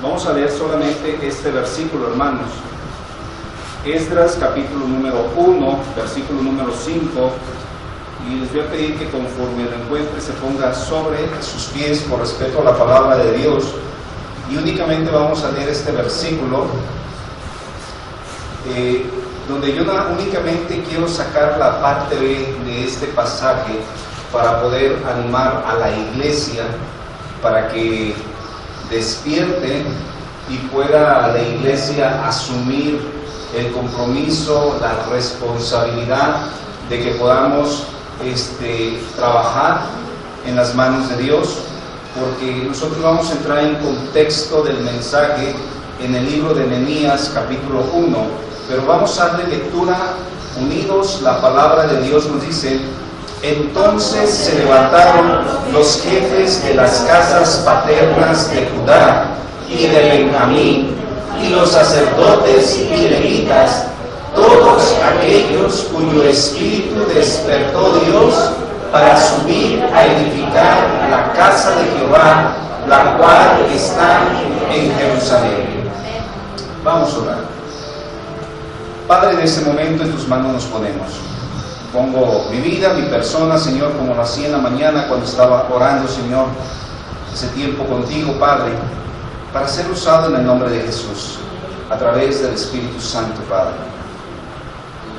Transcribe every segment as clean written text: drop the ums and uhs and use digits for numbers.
Vamos a leer solamente este versículo, hermanos. Esdras, capítulo número 1, versículo número 5. Y les voy a pedir que conforme lo encuentre se ponga sobre sus pies por respeto a la palabra de Dios. Y únicamente vamos a leer este versículo, donde yo únicamente quiero sacar la parte de este pasaje para poder animar a la iglesia para que despierte y pueda la iglesia asumir el compromiso, la responsabilidad de que podamos trabajar en las manos de Dios, porque nosotros vamos a entrar en contexto del mensaje en el libro de Nehemías capítulo 1, pero vamos a darle lectura unidos. La palabra de Dios nos dice: entonces se levantaron los jefes de las casas paternas de Judá y de Benjamín, y los sacerdotes y levitas, todos aquellos cuyo espíritu despertó Dios para subir a edificar la casa de Jehová, la cual está en Jerusalén. Vamos a orar. Padre, en este momento en tus manos nos ponemos. Pongo mi vida, mi persona, Señor, como lo hacía en la mañana cuando estaba orando, Señor, ese tiempo contigo, Padre, para ser usado en el nombre de Jesús, a través del Espíritu Santo, Padre,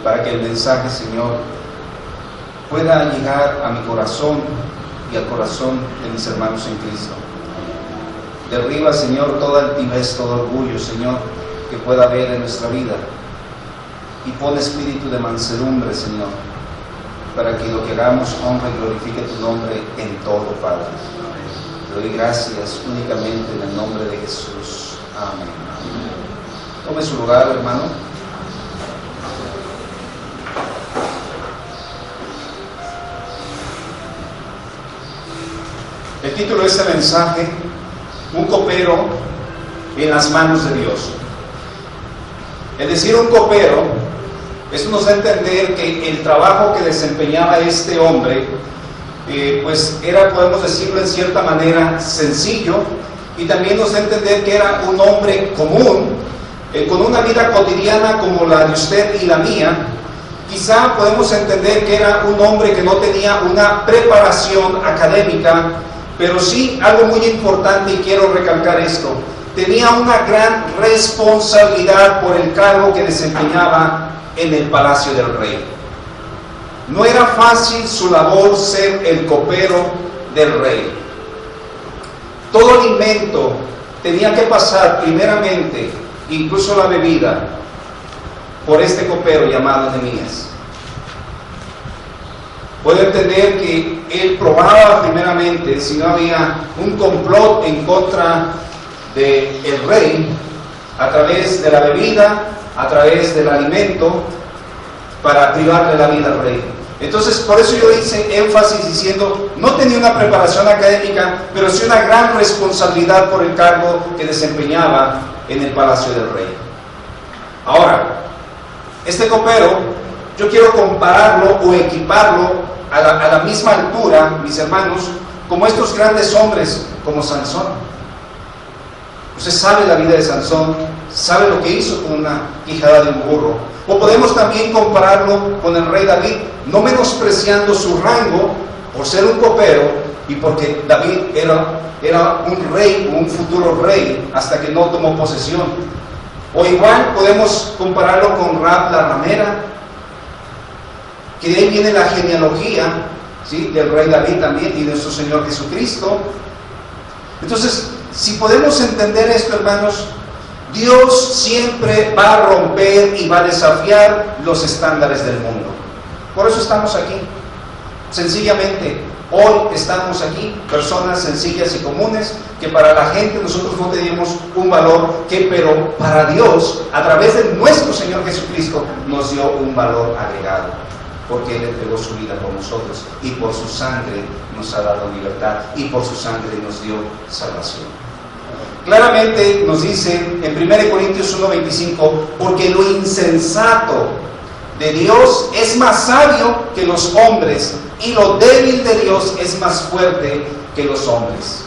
para que el mensaje, Señor, pueda llegar a mi corazón y al corazón de mis hermanos en Cristo. Derriba, Señor, toda altivez, todo orgullo, Señor, que pueda haber en nuestra vida, y pon espíritu de mansedumbre, Señor, para que lo que hagamos honre y glorifique tu nombre en todo, Padre. Te doy gracias únicamente en el nombre de Jesús. Amén. Tome su lugar, hermano. El título de este mensaje: un copero en las manos de Dios. Es decir, un copero, eso nos da a entender que el trabajo que desempeñaba este hombre, pues era, podemos decirlo en cierta manera, sencillo, y también nos da a entender que era un hombre común, con una vida cotidiana como la de usted y la mía. Quizá podemos entender que era un hombre que no tenía una preparación académica, pero sí algo muy importante, y quiero recalcar esto: tenía una gran responsabilidad por el cargo que desempeñaba en el palacio del rey. No era fácil su labor ser el copero del rey. Todo alimento tenía que pasar primeramente, incluso la bebida, por este copero llamado Nehemías. Puedo entender que él probaba primeramente si no había un complot en contra del rey, a través de la bebida, a través del alimento, para privarle la vida al rey. Entonces, por eso yo hice énfasis diciendo, no tenía una preparación académica, pero sí una gran responsabilidad por el cargo que desempeñaba en el palacio del rey. Ahora, este copero, yo quiero compararlo o equiparlo a la misma altura, mis hermanos, como estos grandes hombres, como Sansón. Usted sabe la vida de Sansón, sabe lo que hizo con una quijada de un burro. O podemos también compararlo con el rey David, no menospreciando su rango por ser un copero y porque David era un rey, un futuro rey, hasta que no tomó posesión. O igual podemos compararlo con Rahab la ramera, que de ahí viene la genealogía, ¿sí?, del rey David también y de nuestro Señor Jesucristo. Entonces, si podemos entender esto, hermanos, Dios siempre va a romper y va a desafiar los estándares del mundo. Por eso estamos aquí. Sencillamente, hoy estamos aquí, personas sencillas y comunes, que para la gente nosotros no teníamos un valor, pero para Dios, a través de nuestro Señor Jesucristo, nos dio un valor agregado, porque Él entregó su vida por nosotros, y por su sangre nos ha dado libertad, y por su sangre nos dio salvación. Claramente nos dice en 1 Corintios 1:25, porque lo insensato de Dios es más sabio que los hombres, y lo débil de Dios es más fuerte que los hombres.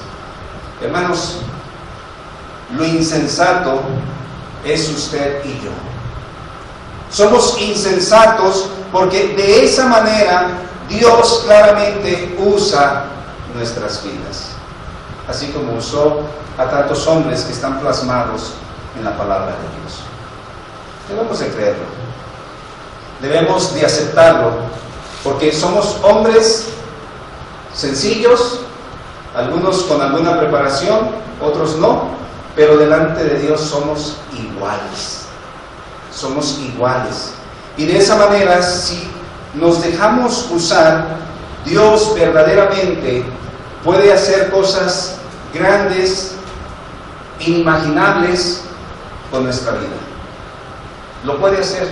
Hermanos, Lo insensato es usted y yo. Somos insensatos porque de esa manera Dios claramente usa nuestras vidas, así como usó a tantos hombres que están plasmados en la palabra de Dios. Debemos de creerlo, debemos de aceptarlo, porque somos hombres sencillos, algunos con alguna preparación, otros no, pero delante de Dios somos iguales. Somos iguales. Y de esa manera, si nos dejamos usar, Dios verdaderamente puede hacer cosas grandes, inimaginables con nuestra vida. Lo puede hacer.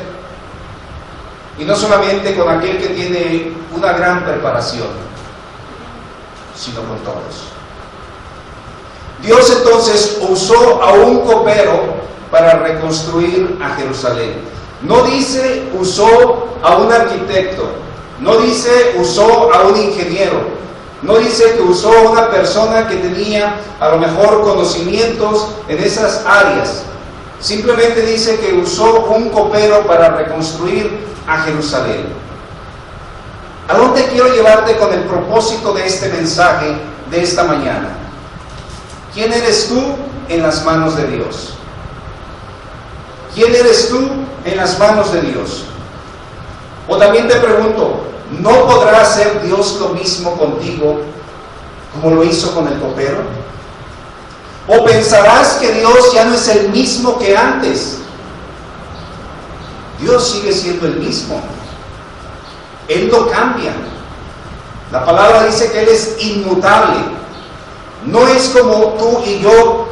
Y no solamente con aquel que tiene una gran preparación, sino con todos. Dios entonces usó a un copero para reconstruir a Jerusalén. No dice usó a un arquitecto, no dice usó a un ingeniero, no dice que usó a una persona que tenía a lo mejor conocimientos en esas áreas. Simplemente dice que usó un copero para reconstruir a Jerusalén. ¿A dónde quiero llevarte con el propósito de este mensaje de esta mañana? ¿Quién eres tú en las manos de Dios? ¿Quién eres tú en las manos de Dios? O también te pregunto, ¿no podrá hacer Dios lo mismo contigo como lo hizo con el copero? ¿O pensarás que Dios ya no es el mismo que antes? Dios sigue siendo el mismo. Él no cambia. La palabra dice que Él es inmutable. No es como tú y yo,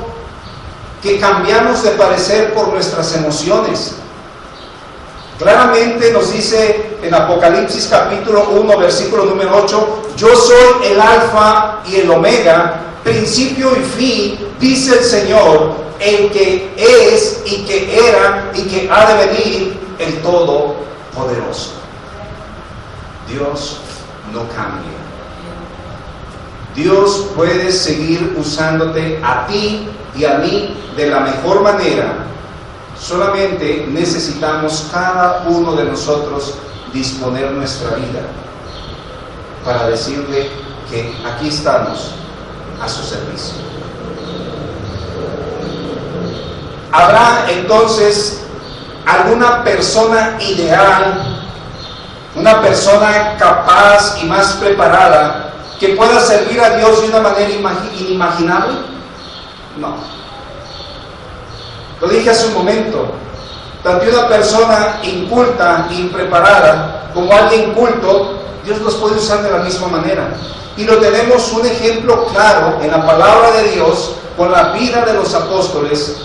que cambiamos de parecer por nuestras emociones. Claramente nos dice en Apocalipsis capítulo 1, versículo número 8, yo soy el alfa y el omega, principio y fin, dice el Señor, el que es y que era y que ha de venir, el Todopoderoso. Dios no cambia. Dios puede seguir usándote a ti y a mí de la mejor manera. Solamente necesitamos cada uno de nosotros disponer nuestra vida para decirle que aquí estamos a su servicio. ¿Habrá entonces alguna persona ideal, una persona capaz y más preparada que pueda servir a Dios de una manera inimaginable? No. Lo dije hace un momento, tanto una persona inculta e impreparada como alguien culto, Dios los puede usar de la misma manera. Y lo tenemos un ejemplo claro en la palabra de Dios con la vida de los apóstoles.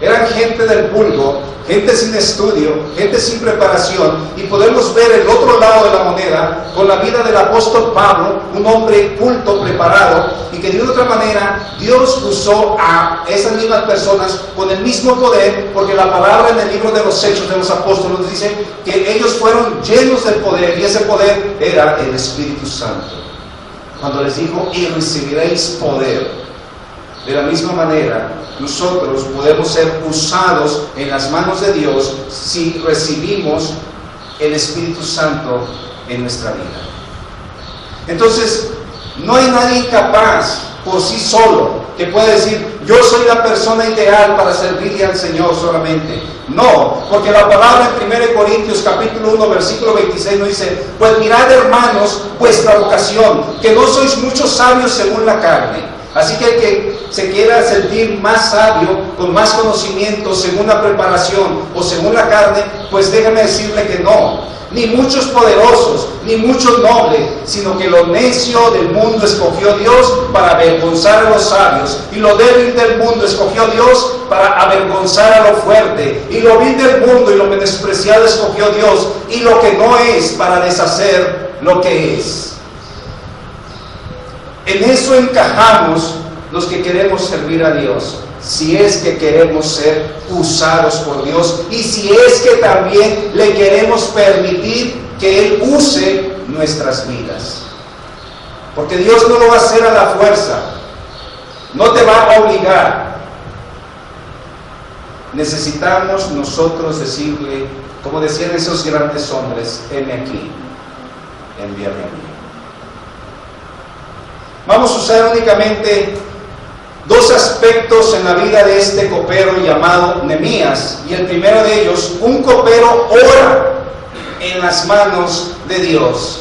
Eran gente del vulgo, gente sin estudio, gente sin preparación, y podemos ver el otro lado de la moneda con la vida del apóstol Pablo, un hombre culto, preparado, y que de otra manera Dios usó a esas mismas personas con el mismo poder, porque la palabra en el libro de los Hechos de los Apóstoles nos dice que ellos fueron llenos del poder, y ese poder era el Espíritu Santo. Cuando les dijo, y recibiréis poder. De la misma manera, nosotros podemos ser usados en las manos de Dios si recibimos el Espíritu Santo en nuestra vida. Entonces, no hay nadie capaz por sí solo que pueda decir, yo soy la persona ideal para servirle al Señor solamente. No, porque la palabra en 1 Corintios capítulo 1 versículo 26 nos dice, pues mirad hermanos vuestra vocación, que no sois muchos sabios según la carne. Así que el que se quiera sentir más sabio, con más conocimiento, según la preparación o según la carne, pues déjame decirle que no. Ni muchos poderosos, ni muchos nobles, sino que lo necio del mundo escogió Dios para avergonzar a los sabios. Y lo débil del mundo escogió Dios para avergonzar a lo fuerte. Y lo vil del mundo y lo menospreciado escogió Dios. Y lo que no es para deshacer lo que es. En eso encajamos los que queremos servir a Dios, si es que queremos ser usados por Dios y si es que también le queremos permitir que Él use nuestras vidas. Porque Dios no lo va a hacer a la fuerza, no te va a obligar. necesitamos nosotros decirle, como decían esos grandes hombres, heme aquí, envíame a mí. Vamos a usar únicamente dos aspectos en la vida de este copero llamado Nehemías, y el primero de ellos, un copero ora en las manos de Dios.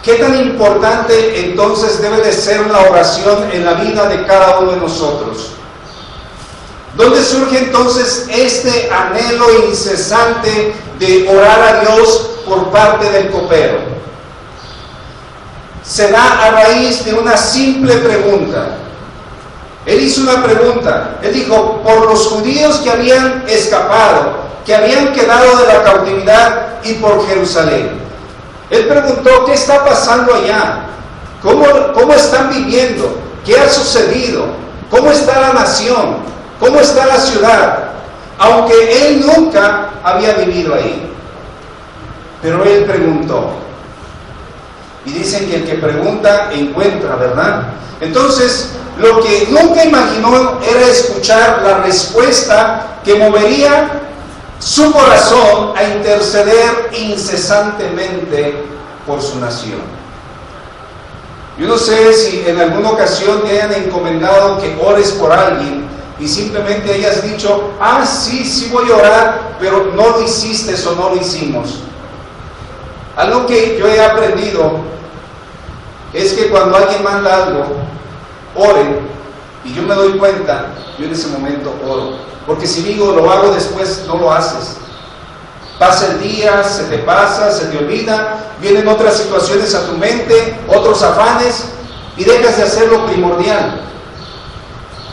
¿Qué tan importante entonces debe de ser la oración en la vida de cada uno de nosotros? ¿Dónde surge entonces este anhelo incesante de orar a Dios por parte del copero? Se da a raíz de una simple pregunta. Él hizo una pregunta. Él dijo, por los judíos que habían escapado, que habían quedado de la cautividad, y por Jerusalén. Él preguntó, ¿qué está pasando allá? ¿Cómo están viviendo? ¿Qué ha sucedido? ¿Cómo está la nación? ¿Cómo está la ciudad? Aunque él nunca había vivido ahí. Pero él preguntó. Y dicen que el que pregunta encuentra, ¿verdad? Entonces, lo que nunca imaginó era escuchar la respuesta que movería su corazón a interceder incesantemente por su nación. Yo no sé si en alguna ocasión te hayan encomendado que ores por alguien y simplemente hayas dicho, sí voy a orar, pero no lo hiciste o no lo hicimos. Algo que yo he aprendido es que cuando alguien manda algo, ore, y yo me doy cuenta, yo en ese momento oro. Porque si digo, lo hago después, no lo haces. Pasa el día, se te pasa, se te olvida, vienen otras situaciones a tu mente, otros afanes, y dejas de hacer lo primordial.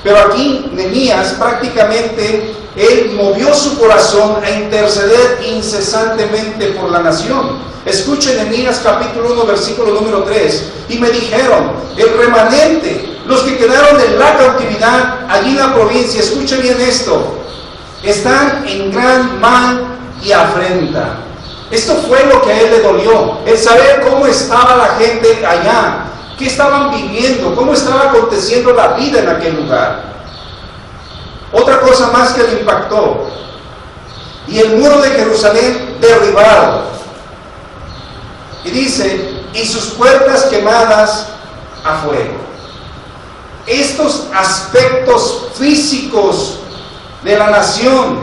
Pero aquí, Nehemías, prácticamente, él movió su corazón a interceder incesantemente por la nación. Escuchen Nehemías capítulo 1, versículo número 3. Y me dijeron, el remanente, los que quedaron en la cautividad allí en la provincia, escuchen bien esto, están en gran mal y afrenta. Esto fue lo que a él le dolió, el saber cómo estaba la gente allá, qué estaban viviendo, cómo estaba aconteciendo la vida en aquel lugar. Otra cosa más que le impactó, y el muro de Jerusalén derribado. Y dice, y sus puertas quemadas a fuego. Estos aspectos físicos de la nación,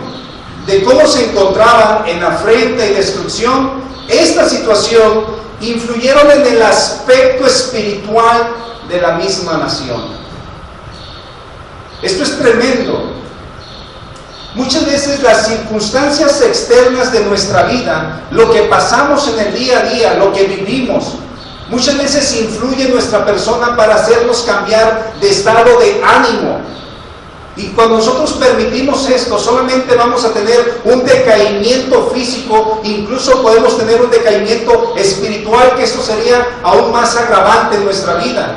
de cómo se encontraban en afrenta y destrucción, esta situación influyeron en el aspecto espiritual de la misma nación. Esto es tremendo. Muchas veces las circunstancias externas de nuestra vida, lo que pasamos en el día a día, lo que vivimos, muchas veces influye en nuestra persona para hacernos cambiar de estado de ánimo. Y cuando nosotros permitimos esto, solamente vamos a tener un decaimiento físico, incluso podemos tener un decaimiento espiritual, que esto sería aún más agravante en nuestra vida.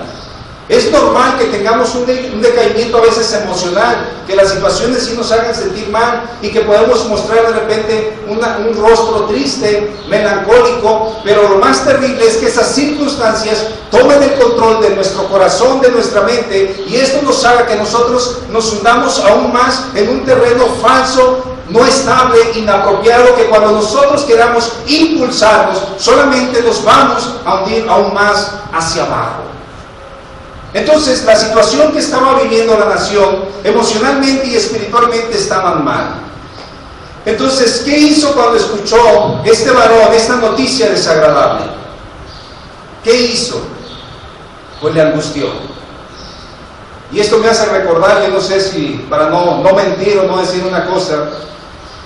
Es normal que tengamos un decaimiento a veces emocional, que las situaciones sí nos hagan sentir mal y que podemos mostrar de repente un rostro triste, melancólico, pero lo más terrible es que esas circunstancias tomen el control de nuestro corazón, de nuestra mente, y esto nos haga que nosotros nos hundamos aún más en un terreno falso, no estable, inapropiado, que cuando nosotros queramos impulsarnos, solamente nos vamos a hundir aún más hacia abajo. Entonces, la situación que estaba viviendo la nación, emocionalmente y espiritualmente, estaban mal. Entonces, ¿qué hizo cuando escuchó este varón esta noticia desagradable? ¿Qué hizo? Pues le angustió. Y esto me hace recordar, yo no sé si, para no mentir o no decir una cosa,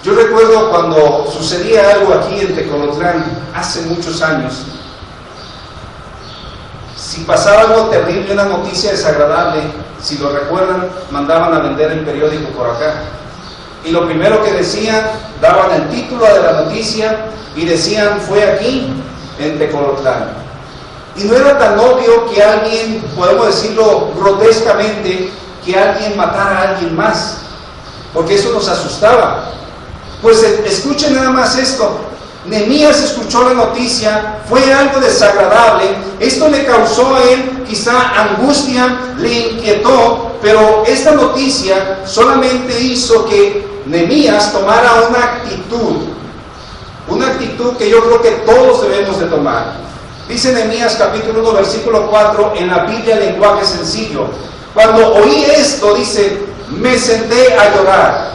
yo recuerdo cuando sucedía algo aquí en Tecolotlán, hace muchos años. Si pasaba algo terrible, una noticia desagradable, si lo recuerdan, mandaban a vender el periódico por acá. Y lo primero que decían, daban el título de la noticia y decían, fue aquí, en Tecolotlán. Y no era tan obvio que alguien, podemos decirlo grotescamente, que alguien matara a alguien más, porque eso nos asustaba. Pues escuchen nada más esto. Nehemías escuchó la noticia, fue algo desagradable, esto le causó a él quizá angustia le inquietó, pero esta noticia solamente hizo que Nehemías tomara una actitud que yo creo que todos debemos de tomar. Dice Nehemías capítulo 1 versículo 4 en la Biblia lenguaje sencillo: cuando oí esto, dice, me senté a llorar,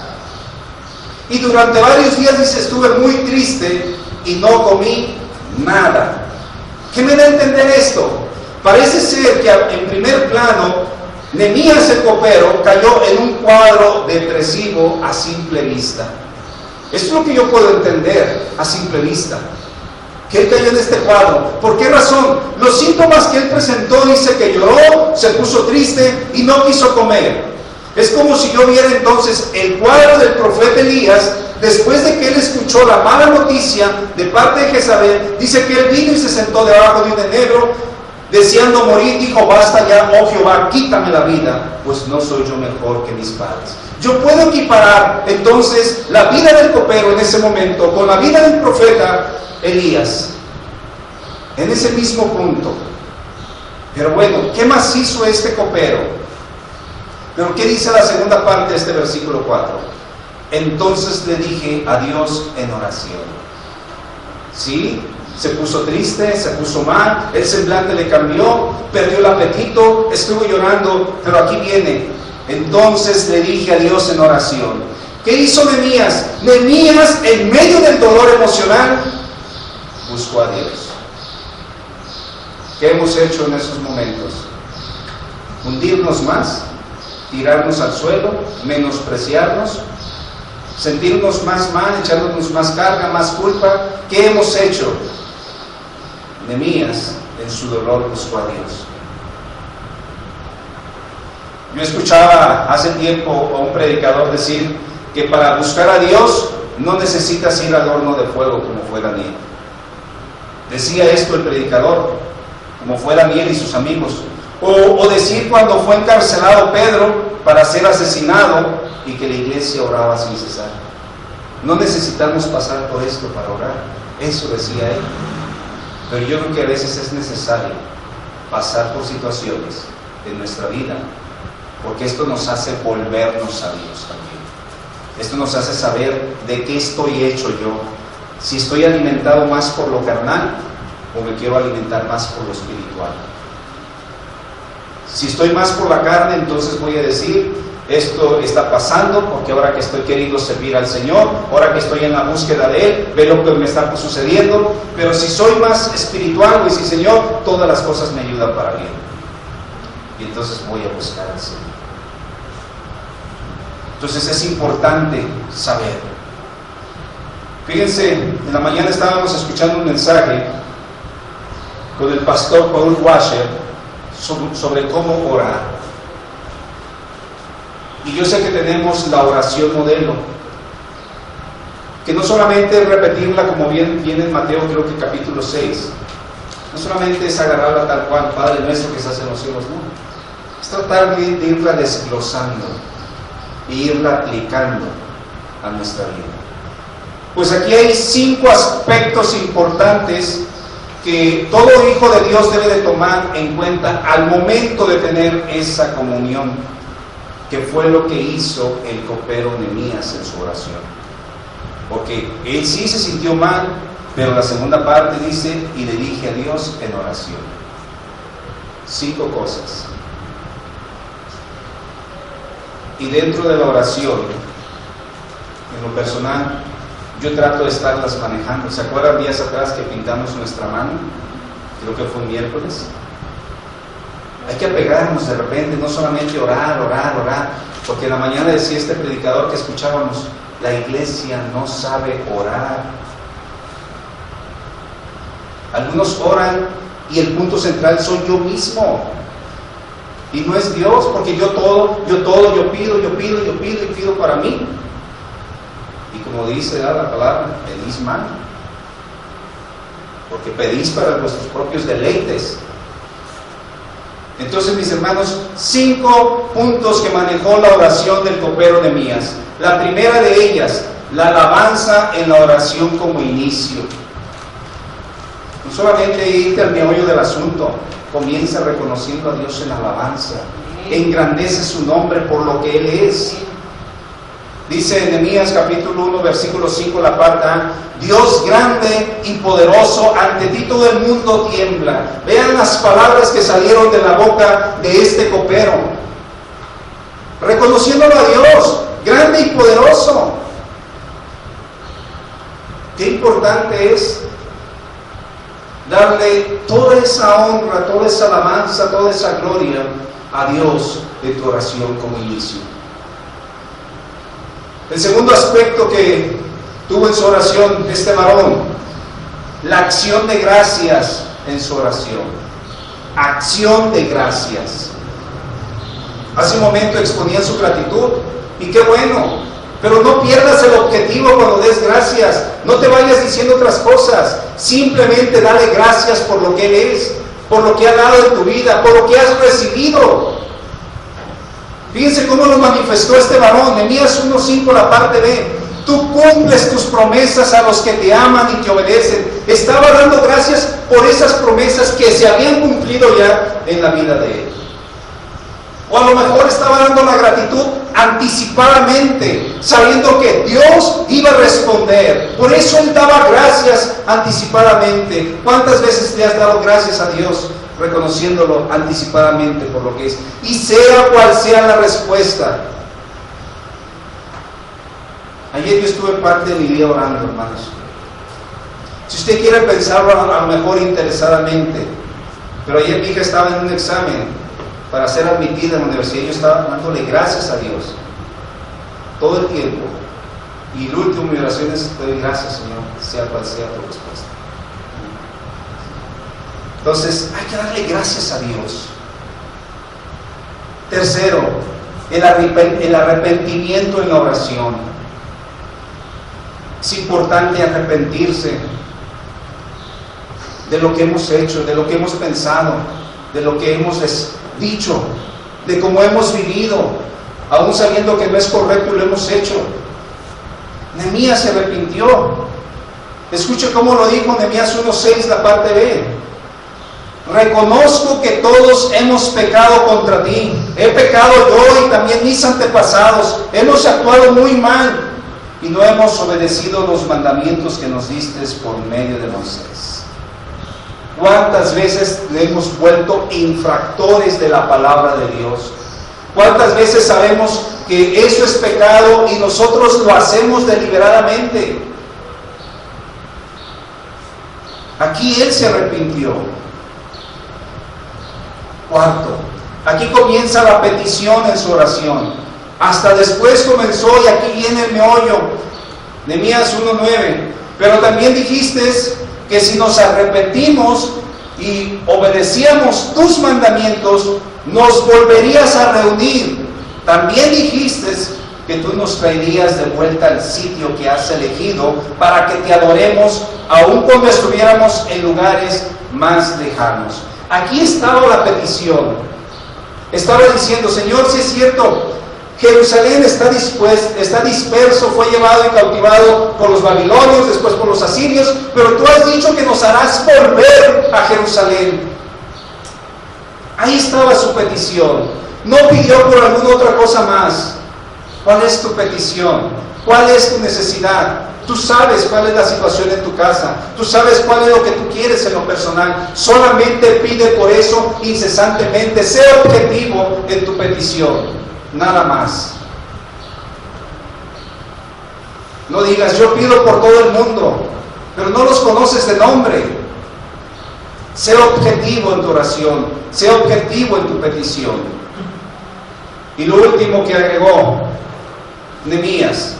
y durante varios días, dice, estuve muy triste y no comí nada. ¿Qué me da a entender esto? Parece ser que en primer plano Nehemías el copero cayó en un cuadro depresivo a simple vista. Esto es lo que yo puedo entender a simple vista, que él cayó en este cuadro. ¿Por qué razón? Los síntomas que él presentó, dice que lloró, se puso triste y no quiso comer. Es como si yo viera entonces el cuadro del profeta Elías, después de que él escuchó la mala noticia de parte de Jezabel. Dice que él vino y se sentó debajo de un enebro, deseando morir. Dijo, basta ya, oh Jehová, quítame la vida, pues no soy yo mejor que mis padres. Yo puedo equiparar entonces la vida del copero en ese momento con la vida del profeta Elías, en ese mismo punto. Pero bueno, ¿qué más hizo este copero? Pero ¿qué dice la segunda parte de este versículo 4? Entonces le dije a Dios en oración. ¿Sí? Se puso triste, se puso mal, el semblante le cambió, perdió el apetito, estuvo llorando, pero aquí viene. Entonces le dije a Dios en oración. ¿Qué hizo Nehemías? Nehemías, en medio del dolor emocional, buscó a Dios. ¿Qué hemos hecho en esos momentos? ¿Hundirnos más? ¿Tirarnos al suelo? ¿Menospreciarnos? ¿Sentirnos más mal? ¿Echarnos más carga, más culpa? ¿Qué hemos hecho? Nehemías, en su dolor, buscó a Dios. Yo escuchaba hace tiempo a un predicador decir que para buscar a Dios no necesitas ir al horno de fuego como fue Daniel. Decía esto el predicador, como fue Daniel y sus amigos. O decir cuando fue encarcelado Pedro para ser asesinado y que la iglesia oraba sin cesar. No necesitamos pasar por esto para orar. Eso decía él. Pero yo creo que a veces es necesario pasar por situaciones en nuestra vida, porque esto nos hace volvernos a Dios también. Esto nos hace saber de qué estoy hecho yo. Si estoy alimentado más por lo carnal o me quiero alimentar más por lo espiritual. Si estoy más por la carne, entonces voy a decir, esto está pasando porque ahora que estoy queriendo servir al Señor, ahora que estoy en la búsqueda de Él, ve lo que me está sucediendo. Pero si soy más espiritual, voy a decir, Señor, todas las cosas me ayudan para bien. Y entonces voy a buscar al Señor. Entonces es importante saber. Fíjense, en la mañana estábamos escuchando un mensaje con el pastor Paul Washer sobre cómo orar. Y yo sé que tenemos la oración modelo, que no solamente es repetirla como viene en Mateo, creo que capítulo 6, no solamente es agarrarla tal cual, Padre nuestro que estás en los cielos, no, es tratar de irla desglosando e irla aplicando a nuestra vida. Pues aquí hay 5 aspectos importantes que todo hijo de Dios debe de tomar en cuenta al momento de tener esa comunión, que fue lo que hizo el copero Nehemías en su oración. Porque él sí se sintió mal, pero la segunda parte dice, y le dije a Dios en oración. 5 cosas. Y dentro de la oración, en lo personal, yo trato de estarlas manejando. ¿Se acuerdan días atrás que pintamos nuestra mano? Creo que fue un miércoles. Hay que apegarnos de repente, no solamente orar, porque en la mañana decía este predicador que escuchábamos, la iglesia no sabe orar. Algunos oran y el punto central soy yo mismo. Y no es Dios, porque yo pido para mí. Y como dice la palabra, pedís mal, porque pedís para vuestros propios deleites. Entonces, mis hermanos, 5 puntos que manejó la oración del copero Nehemías. La primera de ellas, la alabanza en la oración como inicio. No solamente irte al meollo del asunto, comienza reconociendo a Dios en alabanza. Engrandece su nombre por lo que Él es. Dice Nehemías capítulo 1, versículo 5, la parte A: Dios grande y poderoso, ante ti todo el mundo tiembla. Vean las palabras que salieron de la boca de este copero, reconociéndolo a Dios, grande y poderoso. Qué importante es darle toda esa honra, toda esa alabanza, toda esa gloria a Dios de tu oración como inicio. El segundo aspecto que tuvo en su oración este varón, la acción de gracias en su oración. Acción de gracias. Hace un momento exponía su gratitud, y qué bueno, pero no pierdas el objetivo cuando des gracias. No te vayas diciendo otras cosas, simplemente dale gracias por lo que Él es, por lo que ha dado en tu vida, por lo que has recibido. Fíjense cómo lo manifestó este varón, Nehemías 1:5, la parte B. Tú cumples tus promesas a los que te aman y te obedecen. Estaba dando gracias por esas promesas que se habían cumplido ya en la vida de él. O a lo mejor estaba dando la gratitud anticipadamente, sabiendo que Dios iba a responder. Por eso él daba gracias anticipadamente. ¿Cuántas veces le has dado gracias a Dios reconociéndolo anticipadamente por lo que es? Y sea cual sea la respuesta. Ayer yo estuve parte de mi día orando, hermanos. Si usted quiere pensarlo a lo mejor interesadamente, pero ayer mi hija estaba en un examen para ser admitida en la universidad y yo estaba dándole gracias a Dios todo el tiempo. Y la última oración es: te doy gracias, Señor, sea cual sea tu respuesta. Entonces, hay que darle gracias a Dios. Tercero, el arrepentimiento en la oración. Es importante arrepentirse de lo que hemos hecho, de lo que hemos pensado, de lo que hemos dicho, de cómo hemos vivido, aún sabiendo que no es correcto y lo hemos hecho. Nehemías se arrepintió. Escuche cómo lo dijo Nehemías 1:6, la parte B. Reconozco que todos hemos pecado contra ti. He pecado yo y también mis antepasados. Hemos actuado muy mal y no hemos obedecido los mandamientos que nos diste por medio de Moisés. ¿Cuántas veces le hemos vuelto infractores de la palabra de Dios? ¿Cuántas veces sabemos que eso es pecado y nosotros lo hacemos deliberadamente? Aquí él se arrepintió. Cuarto, aquí comienza la petición en su oración. Hasta después comenzó, y aquí viene el meollo. Nehemías 1:9. Pero también dijiste que si nos arrepentimos y obedecíamos tus mandamientos, nos volverías a reunir. También dijiste que tú nos traerías de vuelta al sitio que has elegido para que te adoremos, aun cuando estuviéramos en lugares más lejanos. Aquí estaba la petición. Estaba diciendo: Señor, si es cierto, Jerusalén está disperso, fue llevado y cautivado por los babilonios, después por los asirios, pero tú has dicho que nos harás volver a Jerusalén. Ahí estaba su petición. No pidió por alguna otra cosa más. ¿Cuál es tu petición? ¿Cuál es tu necesidad? Tú sabes cuál es la situación en tu casa. Tú sabes cuál es lo que tú quieres en lo personal. Solamente pide por eso incesantemente. Sé objetivo en tu petición. Nada más. No digas: yo pido por todo el mundo, pero no los conoces de nombre. Sé objetivo en tu oración. Sé objetivo en tu petición. Y lo último que agregó Nehemías: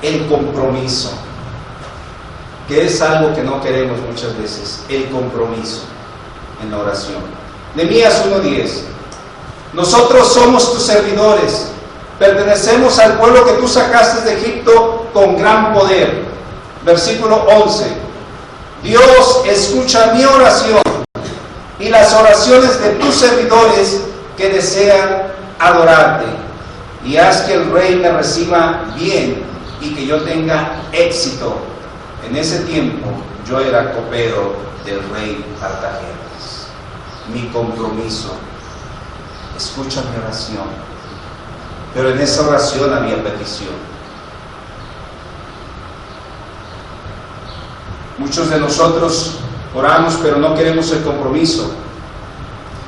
el compromiso, que es algo que no queremos muchas veces. El compromiso en la oración. Nehemías 1:10. Nosotros somos tus servidores, pertenecemos al pueblo que tú sacaste de Egipto con gran poder. Versículo 11. Dios, escucha mi oración y las oraciones de tus servidores que desean adorarte, y haz que el rey me reciba bien y que yo tenga éxito. En ese tiempo yo era copero del rey Artajerjes. mi compromiso. Escucha mi oración. Pero en esa oración había petición. Muchos de nosotros oramos, pero no queremos el compromiso.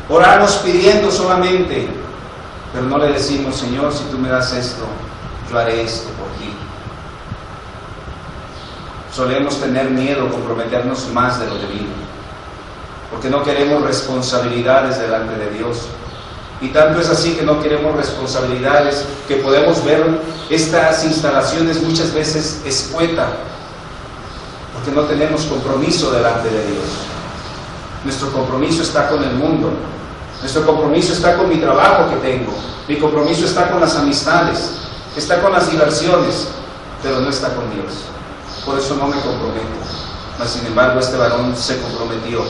Oramos pidiendo solamente, pero no le decimos: Señor, si tú me das esto, yo haré esto por ti. Solemos tener miedo, comprometernos más de lo debido, porque no queremos responsabilidades delante de Dios. Y tanto es así que no queremos responsabilidades, que podemos ver estas instalaciones muchas veces escuetas, porque no tenemos compromiso delante de Dios. Nuestro compromiso está con el mundo, nuestro compromiso está con mi trabajo que tengo, mi compromiso está con las amistades, está con las diversiones, pero no está con Dios. Por eso no me comprometo. Mas sin embargo este varón se comprometió.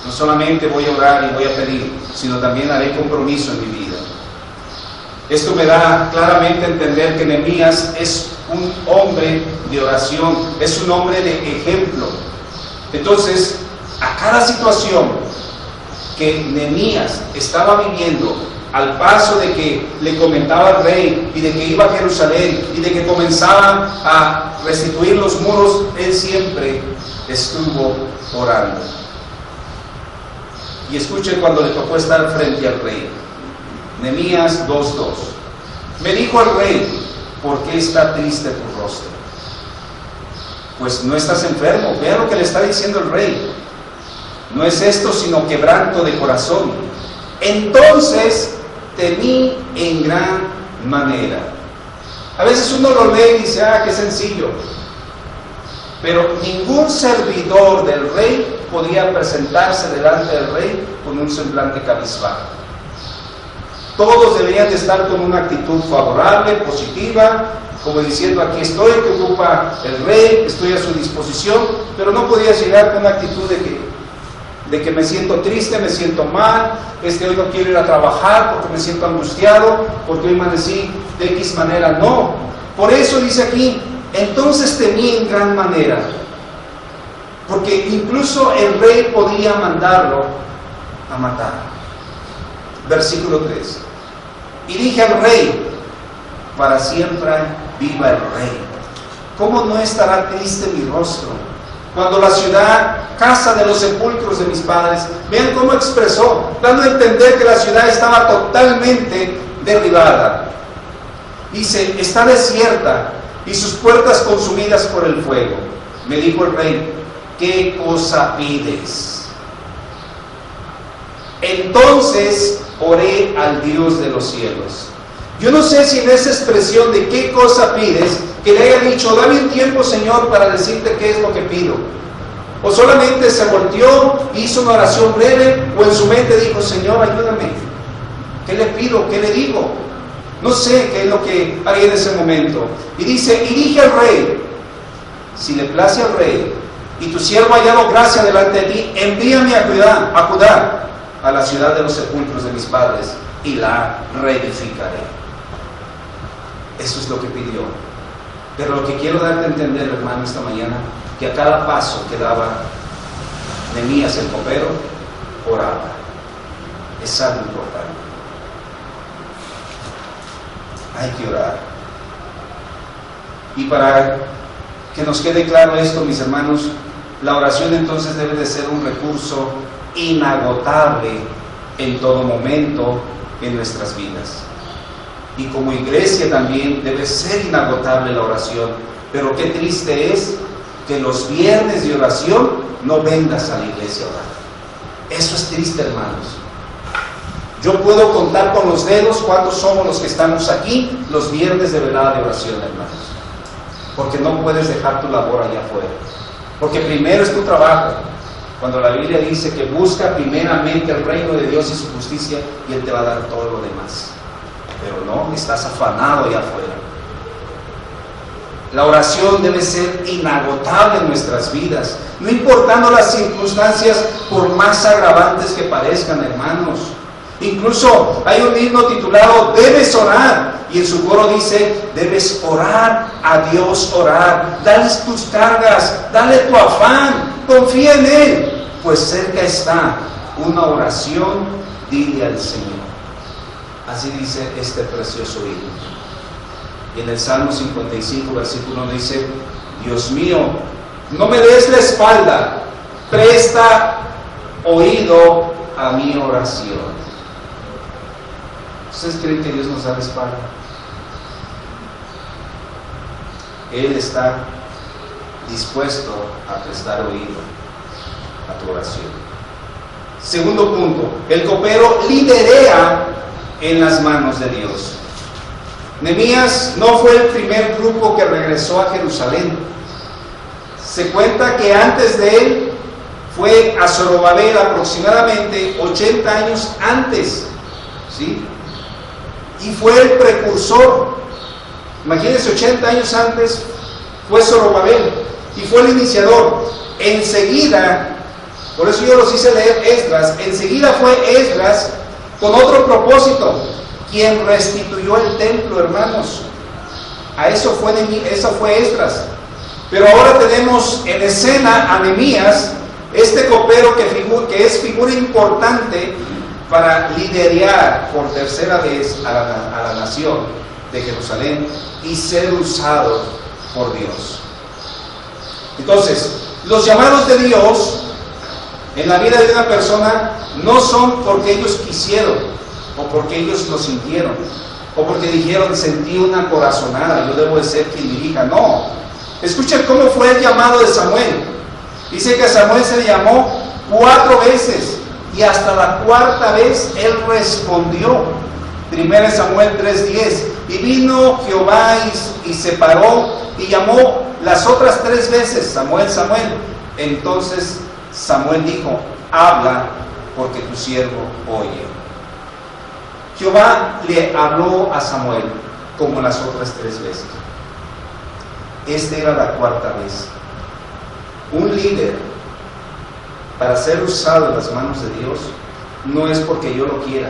No solamente voy a orar y voy a pedir, sino también haré compromiso en mi vida. Esto me da claramente a entender que Nehemías es un hombre de oración, es un hombre de ejemplo. Entonces, a cada situación que Nehemías estaba viviendo, al paso de que le comentaba al rey y de que iba a Jerusalén y de que comenzaba a restituir los muros, él siempre estuvo orando. Y escuchen cuando le tocó estar frente al rey. Nehemías 2:2. Me dijo al rey: ¿por qué está triste tu rostro? Pues no estás enfermo. Vean lo que le está diciendo el rey. No es esto sino quebranto de corazón. Entonces temí en gran manera. A veces uno lo lee y dice: ah, qué sencillo. Pero ningún servidor del rey podía presentarse delante del rey con un semblante cabizbajo. Todos deberían de estar con una actitud favorable, positiva, como diciendo: aquí estoy, que ocupa el rey, estoy a su disposición. Pero no podías llegar con una actitud de que me siento triste, me siento mal, hoy no quiero ir a trabajar porque me siento angustiado, porque hoy amanecí de X manera. No, por eso dice aquí: entonces temí en gran manera, porque incluso el rey podía mandarlo a matar. Versículo 3. Y dije al rey: para siempre viva el rey. ¿Cómo no estará triste mi rostro cuando la ciudad, casa de los sepulcros de mis padres? Vean cómo expresó, dando a entender que la ciudad estaba totalmente derribada. Dice: está desierta y sus puertas consumidas por el fuego. Me dijo el rey: ¿qué cosa pides? Entonces oré al Dios de los cielos. Yo no sé si en esa expresión de qué cosa pides, que le haya dicho: dame un tiempo, Señor, para decirte qué es lo que pido. O solamente se volteó, hizo una oración breve, o en su mente dijo: Señor, ayúdame. ¿Qué le pido? ¿Qué le digo? No sé qué es lo que haría en ese momento. Y dice: y dije al rey: si le place al rey, y tu siervo ha hallado gracia delante de ti, envíame a Judá, a la ciudad de los sepulcros de mis padres, y la reedificaré. Eso es lo que pidió. Pero lo que quiero darte a entender, hermano, esta mañana, que a cada paso que daba Nehemías el copero, oraba. Es algo importante. Hay que orar. Y para que nos quede claro esto, mis hermanos, la oración entonces debe de ser un recurso inagotable en todo momento en nuestras vidas. Y como iglesia también debe ser inagotable la oración. Pero qué triste es que los viernes de oración no vengas a la iglesia a orar. Eso es triste, hermanos. Yo puedo contar con los dedos cuántos somos los que estamos aquí los viernes de velada de oración, hermanos. Porque no puedes dejar tu labor allá afuera. Porque primero es tu trabajo. Cuando la Biblia dice que busca primeramente el reino de Dios y su justicia, y Él te va a dar todo lo demás. Pero no, estás afanado allá afuera. La oración debe ser inagotable en nuestras vidas, no importando las circunstancias, por más agravantes que parezcan, hermanos. Incluso hay un himno titulado "Debes orar", y en su coro dice: debes orar a Dios, orar, dale tus cargas, dale tu afán, confía en Él, pues cerca está una oración, dile al Señor. Así dice este precioso himno. Y en el Salmo 55, versículo 1 dice: Dios mío, no me des la espalda, presta oído a mi oración. ¿Ustedes creen que Dios nos da la espalda? Él está dispuesto a prestar oído a tu oración. Segundo punto, el copero liderea en las manos de Dios. Nehemías no fue el primer grupo que regresó a Jerusalén. Se cuenta que antes de él fue a Zorobabel aproximadamente 80 años antes, ¿sí? Y fue el precursor. Imagínense, 80 años antes fue Zorobabel y fue el iniciador. Enseguida, por eso yo los hice leer Esdras, enseguida fue Esdras con otro propósito, quien restituyó el templo, hermanos. Eso fue Esdras. Pero ahora tenemos en escena a Nehemías, este copero que es figura importante para liderar por tercera vez a la nación de Jerusalén y ser usado por Dios. Entonces, los llamados de Dios en la vida de una persona no son porque ellos quisieron, o porque ellos lo sintieron, o porque dijeron, sentí una corazonada, yo debo de ser quien dirija. No. Escuchen cómo fue el llamado de Samuel. Dice que a Samuel se le llamó 4 veces, y hasta la 4ª vez él respondió. 1 Samuel 3:10. Y vino Jehová y se paró y llamó las otras 3 veces, Samuel, Samuel. Entonces Samuel dijo, habla, porque tu siervo oye. Jehová le habló a Samuel como las otras 3 veces. Esta era la 4ª vez. Un líder, para ser usado en las manos de Dios, no es porque yo lo quiera,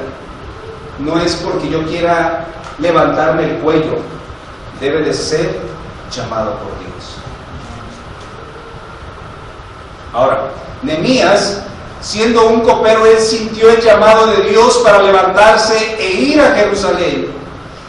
no es porque yo quiera levantarme el cuello, debe de ser llamado por Dios. Ahora, Nehemías, siendo un copero, él sintió el llamado de Dios para levantarse e ir a Jerusalén.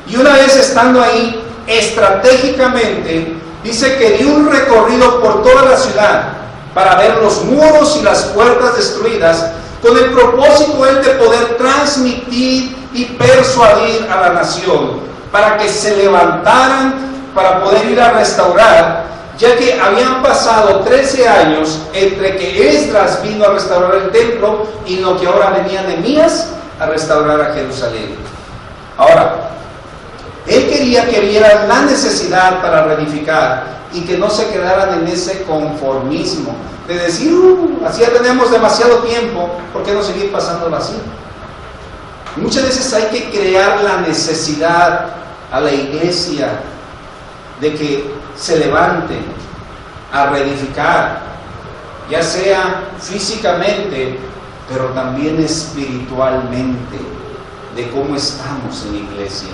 Y una vez estando ahí, estratégicamente, dice que dio un recorrido por toda la ciudad para ver los muros y las puertas destruidas, con el propósito él de poder transmitir y persuadir a la nación para que se levantaran para poder ir a restaurar, ya que habían pasado 13 años entre que Esdras vino a restaurar el templo y lo que ahora venía Nehemías a restaurar a Jerusalén. Ahora, él quería que vieran la necesidad para reedificar y que no se quedaran en ese conformismo de decir, así ya tenemos demasiado tiempo, ¿por qué no seguir pasándolo así? Muchas veces hay que crear la necesidad a la iglesia de que se levante a reedificar, ya sea físicamente, pero también espiritualmente, de cómo estamos en la iglesia.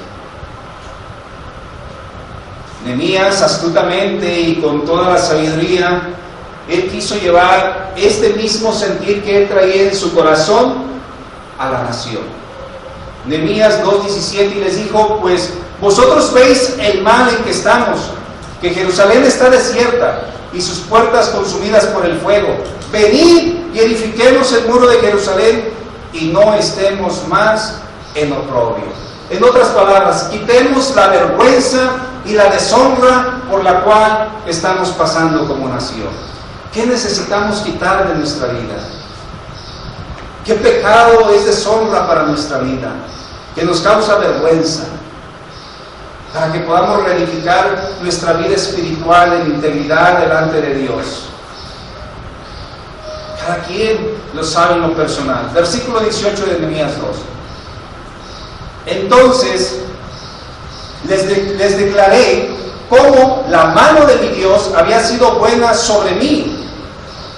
Nehemías, astutamente y con toda la sabiduría, él quiso llevar este mismo sentir que él traía en su corazón a la nación. Nehemías 2:17, y les dijo, pues vosotros veis el mal en que estamos, que Jerusalén está desierta y sus puertas consumidas por el fuego. Venid y edifiquemos el muro de Jerusalén y no estemos más en oprobio. En otras palabras, quitemos la vergüenza y la deshonra por la cual estamos pasando como nación. ¿Qué necesitamos quitar de nuestra vida? ¿Qué pecado es deshonra para nuestra vida? Que nos causa vergüenza, para que podamos reedificar nuestra vida espiritual en integridad delante de Dios. Cada quien lo sabe en lo personal. Versículo 18 de Nehemías 2. Entonces les declaré cómo la mano de mi Dios había sido buena sobre mí.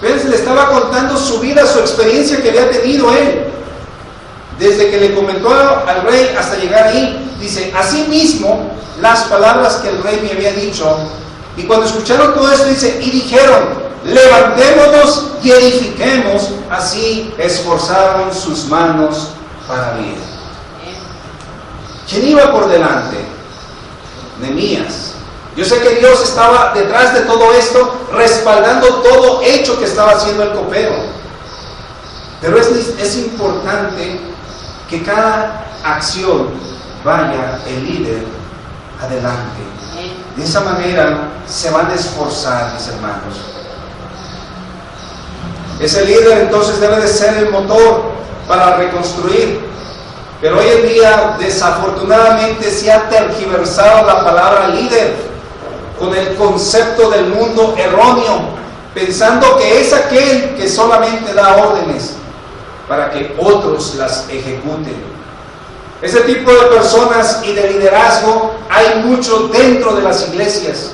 ¿Ves? Le estaba contando su vida, su experiencia que había tenido él, desde que le comentó al rey hasta llegar ahí. Dice, asimismo, las palabras que el rey me había dicho, y cuando escucharon todo esto, dice, y dijeron, levantémonos y edifiquemos, así esforzaron sus manos para bien. ¿Quién iba por delante? Nehemías. Yo sé que Dios estaba detrás de todo esto, respaldando todo hecho que estaba haciendo el copero. Pero es importante que cada acción vaya el líder adelante. De esa manera se van a esforzar, mis hermanos. Ese líder entonces debe de ser el motor para reconstruir. Pero hoy en día, desafortunadamente, se ha tergiversado la palabra líder con el concepto del mundo erróneo, pensando que es aquel que solamente da órdenes para que otros las ejecuten. Ese tipo de personas y de liderazgo hay mucho dentro de las iglesias.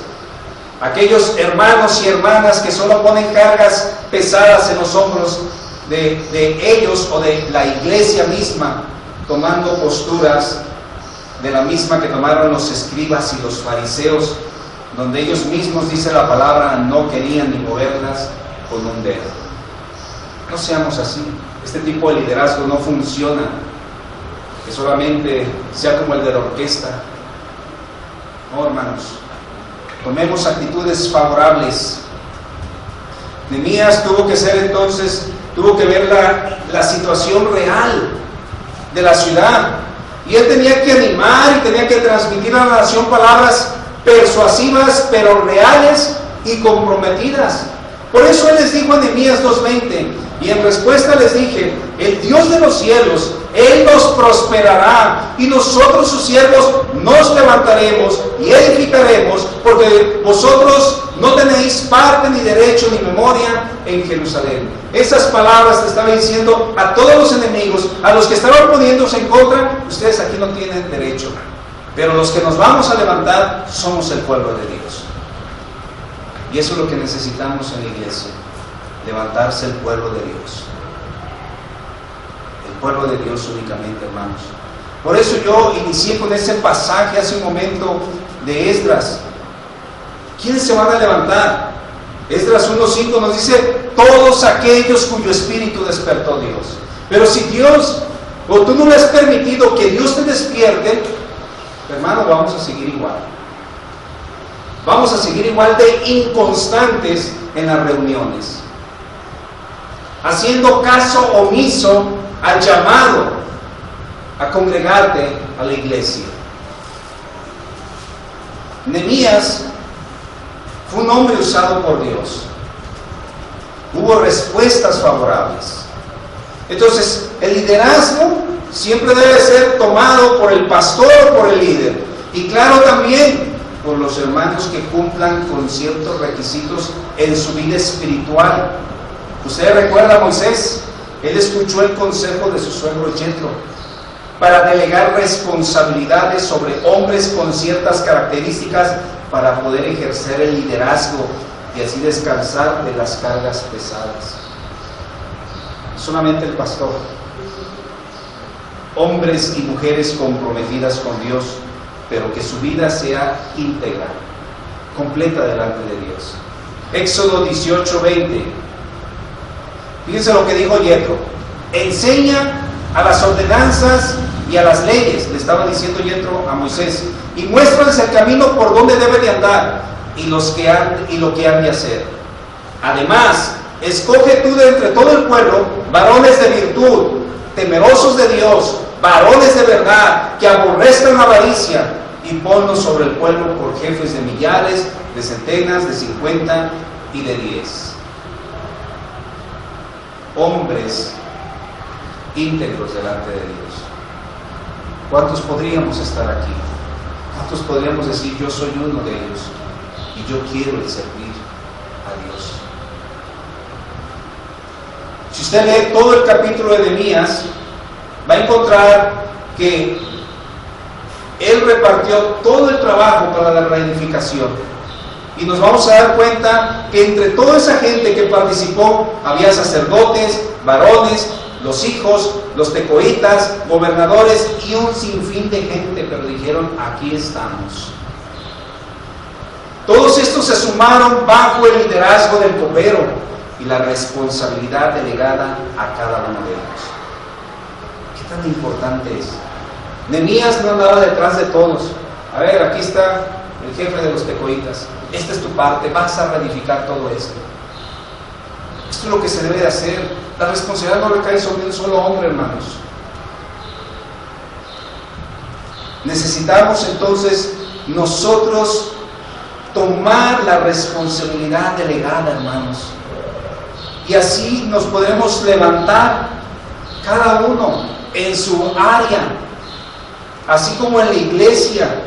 Aquellos hermanos y hermanas que solo ponen cargas pesadas en los hombros de ellos o de la iglesia misma, tomando posturas de la misma que tomaron los escribas y los fariseos, donde ellos mismos, dice la palabra, no querían ni moverlas con un dedo. No seamos así. Este tipo de liderazgo no funciona, que solamente sea como el de la orquesta. No, hermanos, tomemos actitudes favorables. Nehemías tuvo que ver la situación real de la ciudad, y él tenía que animar y tenía que transmitir a la nación palabras persuasivas pero reales y comprometidas. Por eso él les dijo a Nehemías 2:20, y en respuesta les dije: el Dios de los cielos, Él nos prosperará, y nosotros sus siervos nos levantaremos y edificaremos, porque vosotros no tenéis parte ni derecho ni memoria en Jerusalén. Esas palabras le estaba diciendo a todos los enemigos, a los que estaban poniéndose en contra: ustedes aquí no tienen derecho, pero los que nos vamos a levantar somos el pueblo de Dios. Y eso es lo que necesitamos en la iglesia: levantarse el pueblo de Dios. El pueblo de Dios únicamente, hermanos. Por eso yo inicié con ese pasaje hace un momento de Esdras. ¿Quiénes se van a levantar? Esdras 1:5 nos dice: todos aquellos cuyo espíritu despertó Dios. Pero si Dios, o tú no le has permitido que Dios te despierte, hermano, vamos a seguir igual. Vamos a seguir igual de inconstantes en las reuniones, haciendo caso omiso al llamado a congregarte a la iglesia. Nehemías fue un hombre usado por Dios. Hubo respuestas favorables. Entonces, el liderazgo siempre debe ser tomado por el pastor o por el líder. Y claro, también por los hermanos que cumplan con ciertos requisitos en su vida espiritual. Usted recuerda a Moisés. Él escuchó el consejo de su suegro Yetro para delegar responsabilidades sobre hombres con ciertas características para poder ejercer el liderazgo y así descansar de las cargas pesadas. Solamente el pastor. Hombres y mujeres comprometidas con Dios, pero que su vida sea íntegra, completa delante de Dios. Éxodo 18:20. Fíjense lo que dijo Yetro: enseña a las ordenanzas y a las leyes, le estaba diciendo Yetro a Moisés, y muéstrales el camino por donde debe de andar y lo que han de hacer. Además, escoge tú de entre todo el pueblo varones de virtud, temerosos de Dios, varones de verdad, que aborrezcan la avaricia, y ponlos sobre el pueblo por jefes de millares, de centenas, de 50 y de 10. Hombres íntegros delante de Dios. ¿Cuántos podríamos estar aquí? ¿Cuántos podríamos decir: yo soy uno de ellos y yo quiero servir a Dios? Si usted lee todo el capítulo de Nehemías, va a encontrar que él repartió todo el trabajo para la reedificación. Y nos vamos a dar cuenta que entre toda esa gente que participó, había sacerdotes, varones, los hijos, los tecoitas, gobernadores y un sinfín de gente, pero dijeron: aquí estamos. Todos estos se sumaron bajo el liderazgo del copero y la responsabilidad delegada a cada uno de ellos. ¿Qué tan importante es? Nehemías no andaba detrás de todos. A ver, aquí está el jefe de los tecoitas. Esta es tu parte, vas a reedificar todo esto. Esto es lo que se debe de hacer. La responsabilidad no recae sobre un solo hombre, hermanos. Necesitamos entonces nosotros tomar la responsabilidad delegada, hermanos. Y así nos podremos levantar cada uno en su área, así como en la iglesia,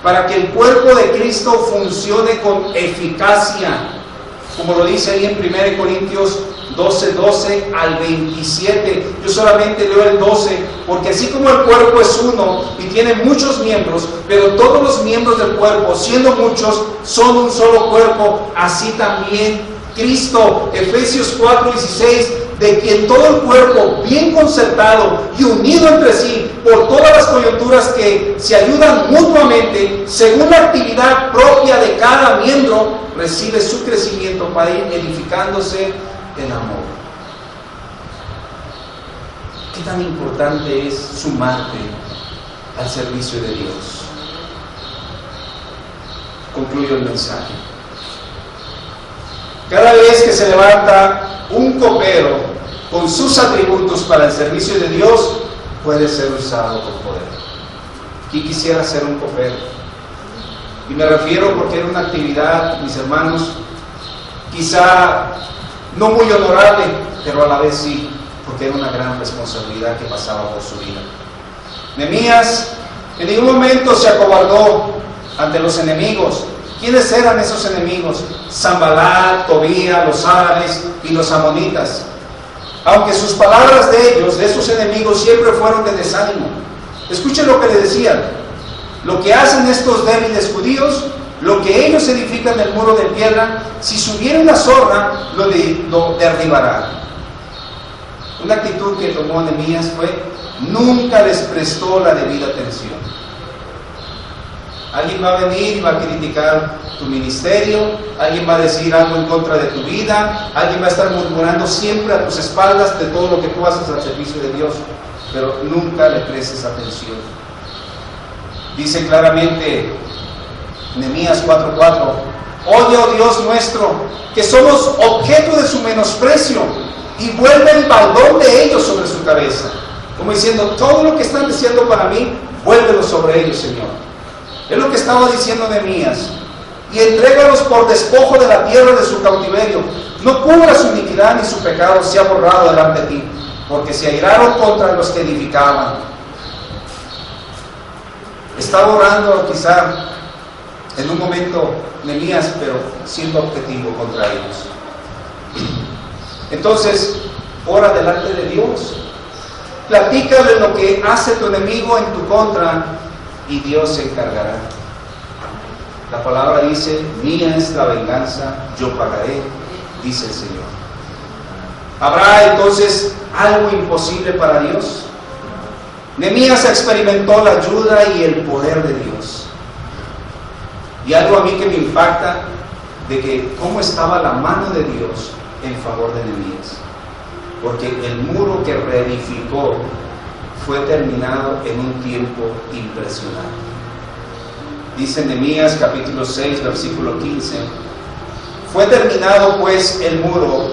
para que el cuerpo de Cristo funcione con eficacia, como lo dice ahí en 1 Corintios 12 al 27. Yo solamente leo el 12, porque así como el cuerpo es uno y tiene muchos miembros, pero todos los miembros del cuerpo, siendo muchos, son un solo cuerpo, así también Cristo. Efesios 4:16, de quien todo el cuerpo, bien concertado y unido entre sí, por todas las coyunturas que se ayudan mutuamente, según la actividad propia de cada miembro, recibe su crecimiento para ir edificándose en amor. ¿Qué tan importante es sumarte al servicio de Dios? Concluyo el mensaje. Cada vez que se levanta un copero con sus atributos para el servicio de Dios, puede ser usado con poder. ¿Quién quisiera ser un copero? Y me refiero porque era una actividad, mis hermanos, quizá no muy honorable, pero a la vez sí, porque era una gran responsabilidad que pasaba por su vida. Nehemías en ningún momento se acobardó ante los enemigos. ¿Quiénes eran esos enemigos? Sanballat, Tobías, los árabes y los amonitas. Aunque sus palabras de ellos, de esos enemigos, siempre fueron de desánimo. Escuchen lo que le decían. Lo que hacen estos débiles judíos, lo que ellos edifican el muro de piedra, si subiera una zorra, lo derribará. Una actitud que tomó Nehemías fue: nunca les prestó la debida atención. Alguien va a venir y va a criticar tu ministerio, alguien va a decir algo en contra de tu vida, alguien va a estar murmurando siempre a tus espaldas de todo lo que tú haces al servicio de Dios, pero nunca le prestes atención. Dice claramente Nehemías 4:4: oye, oh Dios nuestro, que somos objeto de su menosprecio, y vuelve el baldón de ellos sobre su cabeza. Como diciendo, todo lo que están diciendo para mí, vuélvelo sobre ellos, Señor. Es lo que estaba diciendo Nehemías. Y entrégalos por despojo de la tierra de su cautiverio. No cubra su iniquidad ni su pecado sea borrado delante de ti, porque se airaron contra los que edificaban. Estaba orando quizá en un momento Nehemías, pero siendo objetivo contra ellos. Entonces, ora delante de Dios. Platícale lo que hace tu enemigo en tu contra y Dios se encargará. La palabra dice: mía es la venganza, yo pagaré, dice el Señor. ¿Habrá entonces algo imposible para Dios? Nehemías experimentó la ayuda y el poder de Dios. Y algo a mí que me impacta, de que cómo estaba la mano de Dios en favor de Nehemías. Porque el muro que reedificó fue terminado en un tiempo impresionante. Dice Nehemías capítulo 6, versículo 15: fue terminado pues el muro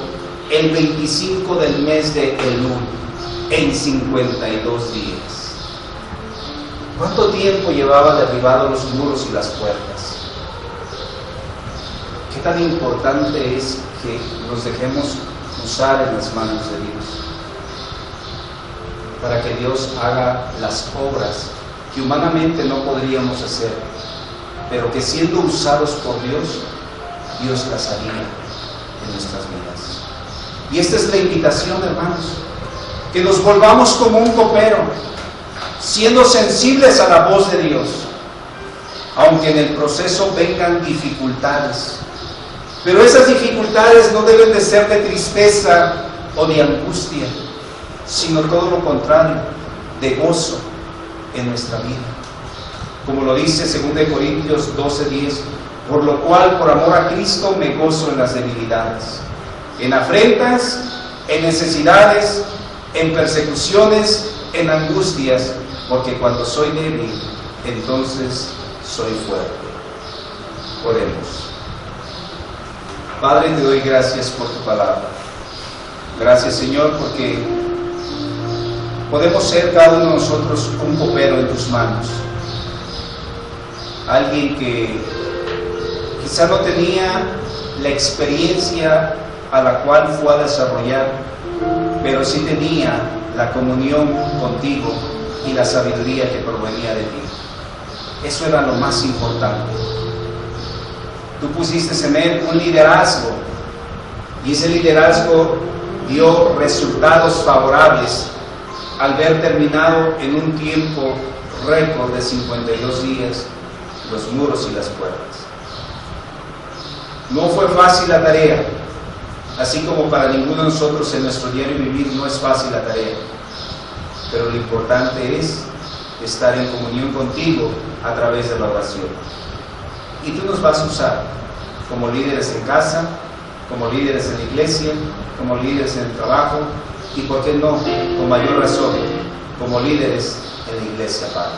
el 25 del mes de Elul, en 52 días. ¿Cuánto tiempo llevaba derribados los muros y las puertas? ¿Qué tan importante es que nos dejemos usar en las manos de Dios, para que Dios haga las obras que humanamente no podríamos hacer, pero que siendo usados por Dios, Dios las haría en nuestras vidas? Y esta es la invitación, hermanos, que nos volvamos como un copero, siendo sensibles a la voz de Dios, aunque en el proceso vengan dificultades. Pero esas dificultades no deben de ser de tristeza o de angustia, sino todo lo contrario, de gozo en nuestra vida. Como lo dice 2 Corintios 12:10: por lo cual, por amor a Cristo, me gozo en las debilidades, en afrentas, en necesidades, en persecuciones, en angustias, porque cuando soy débil, entonces soy fuerte. Oremos. Padre, te doy gracias por tu palabra. Gracias, Señor, porque podemos ser cada uno de nosotros un copero en tus manos. Alguien que quizá no tenía la experiencia a la cual fue a desarrollar, pero sí tenía la comunión contigo y la sabiduría que provenía de ti. Eso era lo más importante. Tú pusiste en él un liderazgo, y ese liderazgo dio resultados favorables al ver terminado en un tiempo récord de 52 días los muros y las puertas. No fue fácil la tarea, así como para ninguno de nosotros en nuestro diario vivir no es fácil la tarea, pero lo importante es estar en comunión contigo a través de la oración. Y tú nos vas a usar como líderes en casa, como líderes en la iglesia, como líderes en el trabajo y, por qué no, con mayor razón, como líderes en la iglesia, Padre,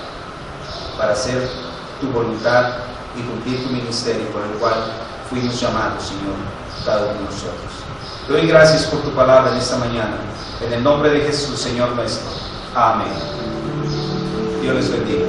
para hacer tu voluntad y cumplir tu ministerio por el cual fuimos llamados, Señor, cada uno de nosotros. Te doy gracias por tu palabra en esta mañana, en el nombre de Jesús, Señor nuestro. Amén. Dios les bendiga.